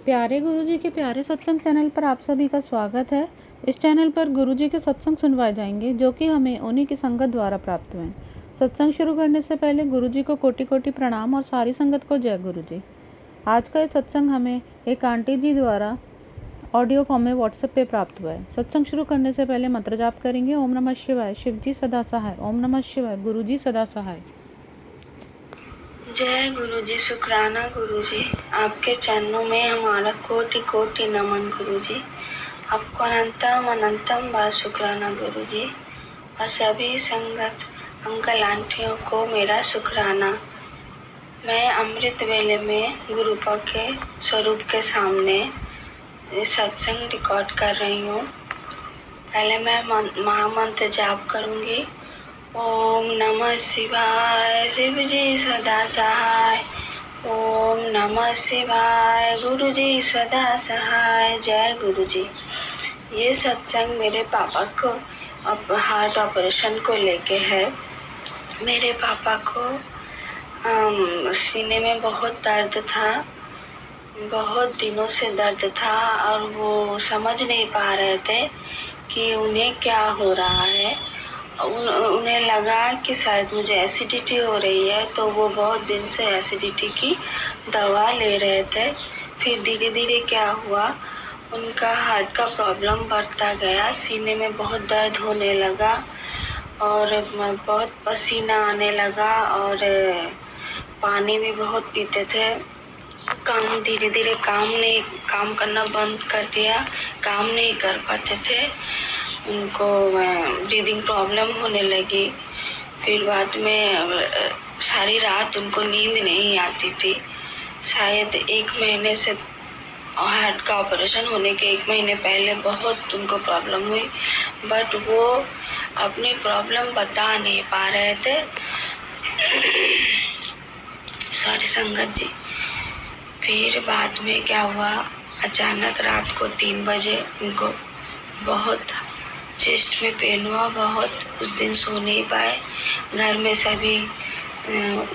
प्यारे गुरुजी के प्यारे सत्संग चैनल पर आप सभी का स्वागत है। इस चैनल पर गुरुजी के सत्संग सुनवाए जाएंगे जो कि हमें उन्हीं की संगत द्वारा प्राप्त हुए। सत्संग शुरू करने से पहले गुरुजी को कोटि कोटि प्रणाम और सारी संगत को जय गुरुजी। आज का ये सत्संग हमें एक आंटी जी द्वारा ऑडियो फॉर्म में व्हाट्सएप पे प्राप्त हुआ है। सत्संग शुरू करने से पहले मंत्र जाप करेंगे। ओम नमः शिवाय, शिव जी सदा सहाय। ओम नमः शिवाय, गुरु जी सदा सहाय। जय गुरुजी, शुक्राना गुरुजी, आपके चरणों में हमारा कोटि कोटि नमन गुरुजी। आपको अनंतम अनंतम बार शुक्राना गुरुजी। और सभी संगत अंकल आंटियों को मेरा शुक्राना। मैं अमृत वेले में गुरुपा के स्वरूप के सामने सत्संग रिकॉर्ड कर रही हूँ। पहले मैं महामंत्र जाप करूँगी। ओम नमः शिवाय, शिव जी सदा सहाय। ओम नमः शिवाय, गुरु जी सदा सहाय। जय गुरु जी। ये सत्संग मेरे पापा को हार्ट ऑपरेशन को लेके है। मेरे पापा को सीने में बहुत दर्द था, बहुत दिनों से दर्द था और वो समझ नहीं पा रहे थे कि उन्हें क्या हो रहा है। उन्हें लगा कि शायद मुझे एसिडिटी हो रही है, तो वो बहुत दिन से एसिडिटी की दवा ले रहे थे। फिर धीरे धीरे क्या हुआ, उनका हार्ट का प्रॉब्लम बढ़ता गया, सीने में बहुत दर्द होने लगा और बहुत पसीना आने लगा और पानी भी बहुत पीते थे। धीरे धीरे काम करना बंद कर दिया, काम नहीं कर पाते थे। उनको ब्रीदिंग प्रॉब्लम होने लगी। फिर बाद में सारी रात उनको नींद नहीं आती थी। शायद 1 महीने से हार्ट का ऑपरेशन होने के 1 महीने पहले बहुत उनको प्रॉब्लम हुई, बट वो अपनी प्रॉब्लम बता नहीं पा रहे थे। सॉरी संगत जी। फिर बाद में क्या हुआ, अचानक रात को 3 बजे उनको बहुत चेस्ट में पेन हुआ। बहुत उस दिन सो नहीं पाए। घर में सभी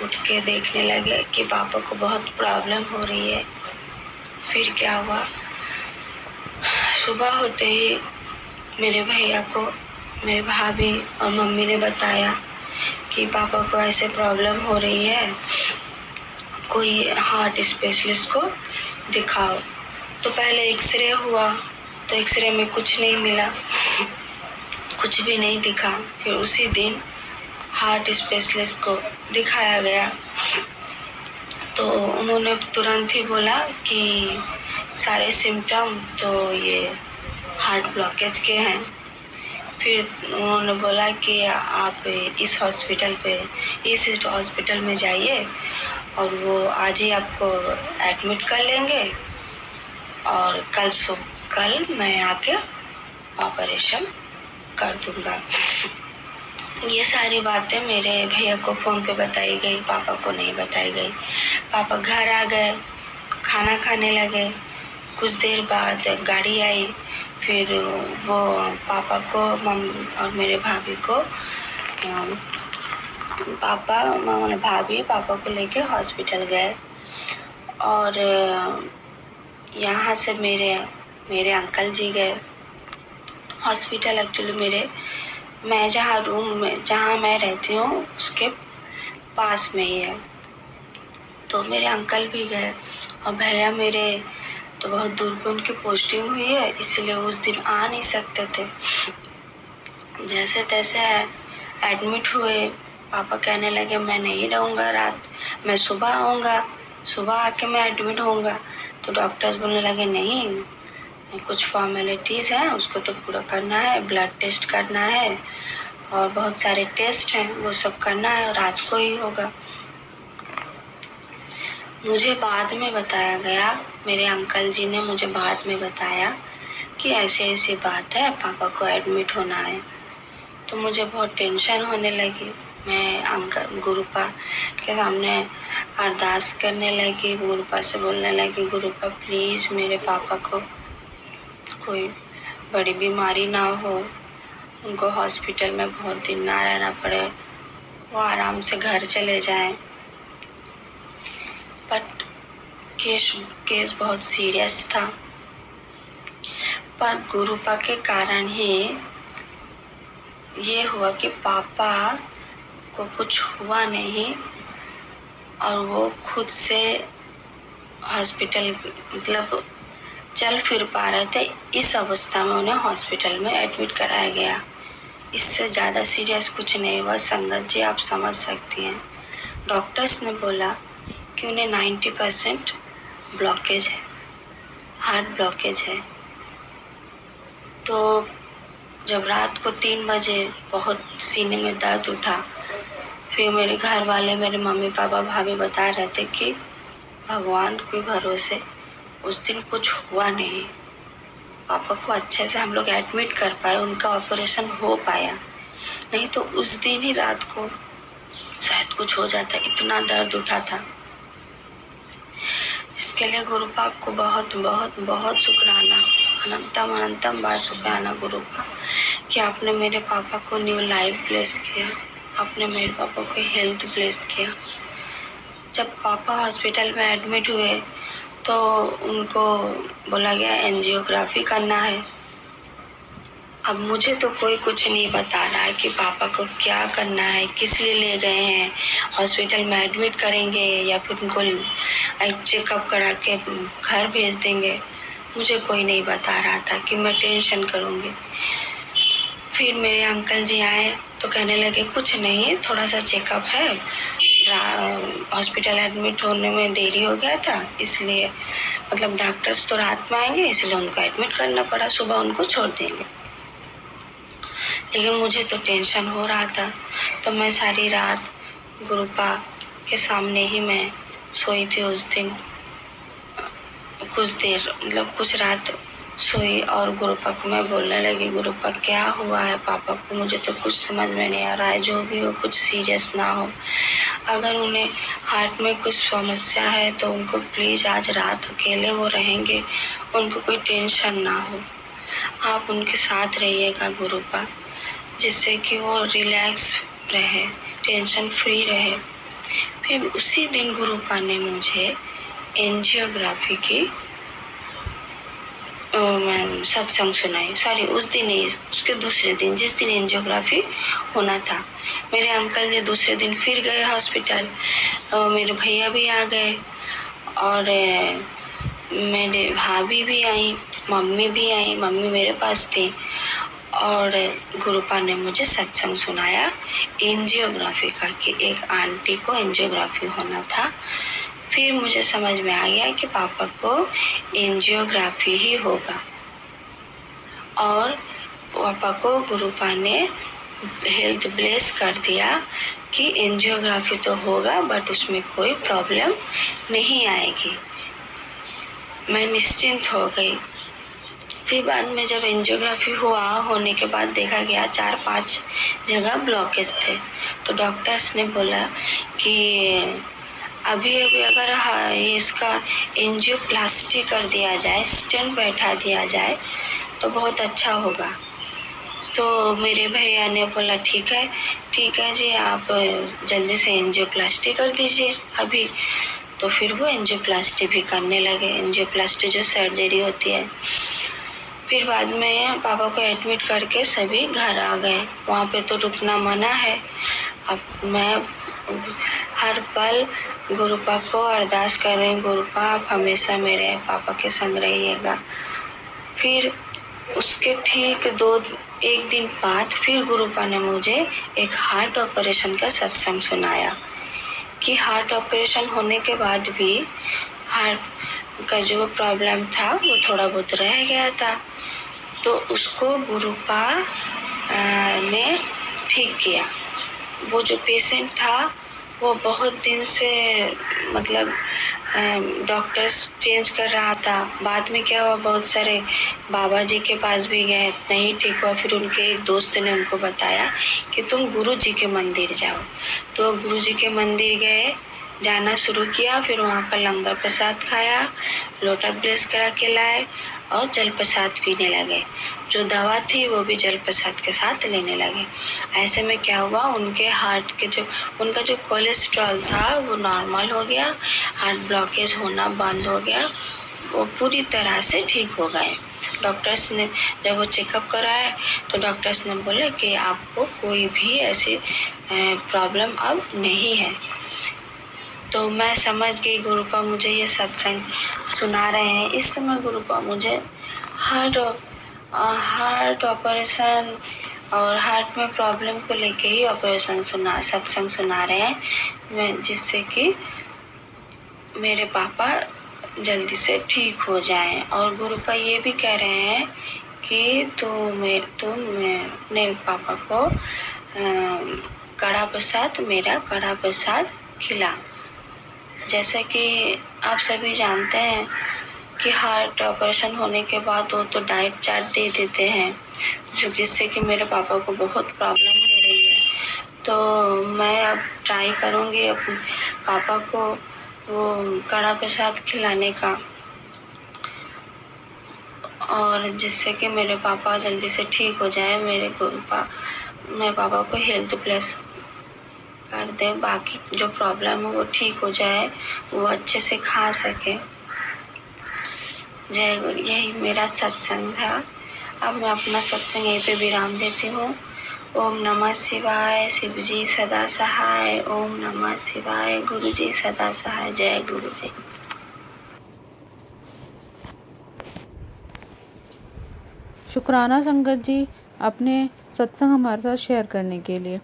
उठ के देखने लगे कि पापा को बहुत प्रॉब्लम हो रही है। फिर क्या हुआ, सुबह होते ही मेरे भैया को मेरे भाभी और मम्मी ने बताया कि पापा को ऐसे प्रॉब्लम हो रही है, कोई हार्ट स्पेशलिस्ट को दिखाओ। तो पहले एक्सरे हुआ, तो एक्सरे में कुछ नहीं मिला, कुछ भी नहीं दिखा। फिर उसी दिन हार्ट स्पेशलिस्ट को दिखाया गया, तो उन्होंने तुरंत ही बोला कि सारे सिम्टम तो ये हार्ट ब्लॉकेज के हैं। फिर उन्होंने बोला कि आप इस हॉस्पिटल में जाइए और वो आज ही आपको एडमिट कर लेंगे और कल मैं आके ऑपरेशन कर दूंगा। ये सारी बातें मेरे भैया को फ़ोन पे बताई गई, पापा को नहीं बताई गई। पापा घर आ गए, खाना खाने लगे। कुछ देर बाद गाड़ी आई, फिर वो पापा को और मेरे भाभी को भाभी पापा को लेके हॉस्पिटल गए। और यहाँ से मेरे अंकल जी गए हॉस्पिटल। एक्चुअली मैं जहाँ मैं रहती हूँ उसके पास में ही है, तो मेरे अंकल भी गए। और भैया मेरे तो बहुत दूर पे उनकी पोस्टिंग हुई है, इसलिए उस दिन आ नहीं सकते थे। जैसे तैसे एडमिट हुए। पापा कहने लगे मैं नहीं रहूँगा रात, मैं सुबह आऊँगा, सुबह आके मैं एडमिट होऊंगा। तो डॉक्टर्स बोलने लगे नहीं, कुछ फॉर्मेलिटीज़ हैं उसको तो पूरा करना है, ब्लड टेस्ट करना है और बहुत सारे टेस्ट हैं, वो सब करना है और रात को ही होगा। मुझे बाद में बताया गया, मेरे अंकल जी ने मुझे बाद में बताया कि ऐसे ऐसी बात है, पापा को एडमिट होना है। तो मुझे बहुत टेंशन होने लगी। मैं गुरुपा के सामने अरदास करने लगी, गुरुपा से बोलने लगी, गुरुपा प्लीज़ मेरे पापा को कोई बड़ी बीमारी ना हो, उनको हॉस्पिटल में बहुत दिन ना रहना पड़े, वो आराम से घर चले जाएं। बट केस बहुत सीरियस था, पर गुरुपा के कारण ही ये हुआ कि पापा को कुछ हुआ नहीं और वो खुद से हॉस्पिटल मतलब चल फिर पा रहे थे। इस अवस्था में उन्हें हॉस्पिटल में एडमिट कराया गया। इससे ज़्यादा सीरियस कुछ नहीं हुआ संगत जी, आप समझ सकती हैं। डॉक्टर्स ने बोला कि उन्हें 90% ब्लॉकेज है, हार्ट ब्लॉकेज है। तो जब रात को 3 बजे बहुत सीने में दर्द उठा, फिर मेरे घर वाले, मेरे मम्मी पापा भाभी बता रहे थे कि भगवान के भरोसे उस दिन कुछ हुआ नहीं। पापा को अच्छे से हम लोग एडमिट कर पाए, उनका ऑपरेशन हो पाया, नहीं तो उस दिन ही रात को शायद कुछ हो जाता। इतना दर्द उठा था। इसके लिए गुरुपाप को बहुत बहुत बहुत शुक्राना, अनंतम अनंतम बार शुक्राना गुरुपा कि आपने मेरे पापा को न्यू लाइफ ब्लेस किया, आपने मेरे पापा को हेल्थ ब्लेस किया। जब पापा हॉस्पिटल में एडमिट हुए तो उनको बोला गया एंजियोग्राफी करना है। अब मुझे तो कोई कुछ नहीं बता रहा है कि पापा को क्या करना है, किस लिए ले गए हैं, हॉस्पिटल में एडमिट करेंगे या फिर उनको चेकअप करा के घर भेज देंगे। मुझे कोई नहीं बता रहा था कि मैं टेंशन करूँगी। फिर मेरे अंकल जी आए तो कहने लगे कुछ नहीं है, थोड़ा सा चेकअप है, हॉस्पिटल एडमिट होने में देरी हो गया था, इसलिए मतलब डॉक्टर्स तो रात में आएंगे इसलिए उनको एडमिट करना पड़ा, सुबह उनको छोड़ देंगे। लेकिन मुझे तो टेंशन हो रहा था, तो मैं सारी रात गुरुपा के सामने ही मैं सोई थी उस दिन। कुछ देर मतलब कुछ रात सोई और गुरुपा को मैं बोलने लगी, गुरुपा क्या हुआ है पापा को, मुझे तो कुछ समझ में नहीं आ रहा है, जो भी हो कुछ सीरियस ना हो। अगर उन्हें हार्ट में कुछ समस्या है तो उनको प्लीज़ आज रात अकेले वो रहेंगे, उनको कोई टेंशन ना हो, आप उनके साथ रहिएगा गुरुपा, जिससे कि वो रिलैक्स रहे, टेंशन फ्री रहे। फिर उसी दिन गुरुपा ने मुझे एंजियोग्राफी की सत्संग सुनाई। सॉरी, उस दिन नहीं, उसके दूसरे दिन, जिस दिन एंजियोग्राफी होना था। मेरे अंकल जी दूसरे दिन फिर गए हॉस्पिटल, मेरे भैया भी आ गए और मेरे भाभी भी आई, मम्मी भी आई, मम्मी मेरे पास थी और गुरुपा ने मुझे सत्संग सुनाया एंजियोग्राफी का कि एक आंटी को एंजियोग्राफी होना था। फिर मुझे समझ में आ गया कि पापा को एंजियोग्राफी ही होगा और पापा को गुरुपा ने हेल्थ ब्लेस कर दिया कि एंजियोग्राफी तो होगा बट उसमें कोई प्रॉब्लम नहीं आएगी। मैं निश्चिंत हो गई। फिर बाद में जब एंजियोग्राफी होने के बाद देखा गया 4-5 जगह ब्लॉकेज थे, तो डॉक्टर्स ने बोला कि अभी अगर इसका एंजियोप्लास्टी कर दिया जाए, स्टेंट बैठा दिया जाए तो बहुत अच्छा होगा। तो मेरे भैया ने बोला ठीक है जी, आप जल्दी से एंजियोप्लास्टी कर दीजिए अभी। तो फिर वो एंजियोप्लास्टी भी करने लगे, एंजियोप्लास्टी जो सर्जरी होती है। फिर बाद में पापा को एडमिट करके सभी घर आ गए। वहाँ पे तो रुकना मना है। अब मैं हर पल गुरुपा को अरदास कर रही हूँ, गुरुपा आप हमेशा मेरे पापा के संग रहिएगा। फिर उसके ठीक 1 दिन बाद फिर गुरुपा ने मुझे एक हार्ट ऑपरेशन का सत्संग सुनाया कि हार्ट ऑपरेशन होने के बाद भी हार्ट का जो प्रॉब्लम था वो थोड़ा बहुत रह गया था, तो उसको गुरुपा ने ठीक किया। वो जो पेशेंट था वो बहुत दिन से मतलब डॉक्टर्स चेंज कर रहा था। बाद में क्या हुआ, बहुत सारे बाबा जी के पास भी गए, नहीं ठीक हुआ। फिर उनके एक दोस्त ने उनको बताया कि तुम गुरु जी के मंदिर जाओ। तो गुरु जी के मंदिर गए, जाना शुरू किया। फिर वहाँ का लंगर प्रसाद खाया, लोटा ब्रश करा के लाए और जल प्रसाद पीने लगे। जो दवा थी वो भी जल प्रसाद के साथ लेने लगे। ऐसे में क्या हुआ, उनके हार्ट के उनका जो कोलेस्ट्रॉल था वो नॉर्मल हो गया, हार्ट ब्लॉकेज होना बंद हो गया, वो पूरी तरह से ठीक हो गए। डॉक्टर्स ने जब वो चेकअप कराए तो डॉक्टर्स ने बोले कि आपको कोई भी ऐसी प्रॉब्लम अब नहीं है। तो मैं समझ गई गुरुपा मुझे ये सत्संग सुना रहे हैं। इस समय गुरुपा मुझे हार्ट ऑपरेशन और हार्ट में प्रॉब्लम को लेके ही सत्संग सुना रहे हैं, जिससे कि मेरे पापा जल्दी से ठीक हो जाएं। और गुरुपा ये भी कह रहे हैं कि तुम अपने पापा को मेरा कड़ा प्रसाद खिला। जैसे कि आप सभी जानते हैं कि हार्ट ऑपरेशन होने के बाद वो तो डाइट चार्ट दे देते हैं, जिससे कि मेरे पापा को बहुत प्रॉब्लम हो रही है। तो मैं अब ट्राई करूँगी अपने पापा को वो कड़ा प्रसाद खिलाने का, और जिससे कि मेरे पापा जल्दी से ठीक हो जाए। मेरे पापा को हेल्थ प्लस कर दे, बाकी जो प्रॉब्लम है वो ठीक हो जाए, वो अच्छे से खा सके। जय गुरु। यही मेरा सत्संग था। अब मैं अपना सत्संग यहीं पे विराम देती हूँ। ओम नमः शिवाय। शिव जी सदा सहाय। ओम नमः शिवाय। गुरु जी सदा सहाय। जय गुरु जी। शुक्राना संगत जी, अपने सत्संग हमारे साथ शेयर करने के लिए।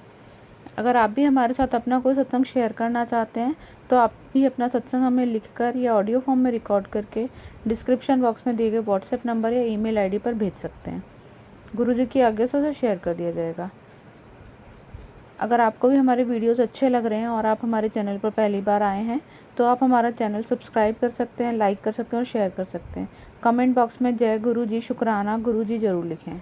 अगर आप भी हमारे साथ अपना कोई सत्संग शेयर करना चाहते हैं तो आप भी अपना सत्संग हमें लिखकर या ऑडियो फॉर्म में रिकॉर्ड करके डिस्क्रिप्शन बॉक्स में दिए गए व्हाट्सएप नंबर या ईमेल आईडी पर भेज सकते हैं। गुरुजी की आज्ञा से उसे शेयर कर दिया जाएगा। अगर आपको भी हमारे वीडियोस अच्छे लग रहे हैं और आप हमारे चैनल पर पहली बार आए हैं तो आप हमारा चैनल सब्सक्राइब कर सकते हैं, लाइक कर सकते हैं और शेयर कर सकते हैं। कमेंट बॉक्स में जय गुरु जी, शुक्राना गुरु जी ज़रूर लिखें।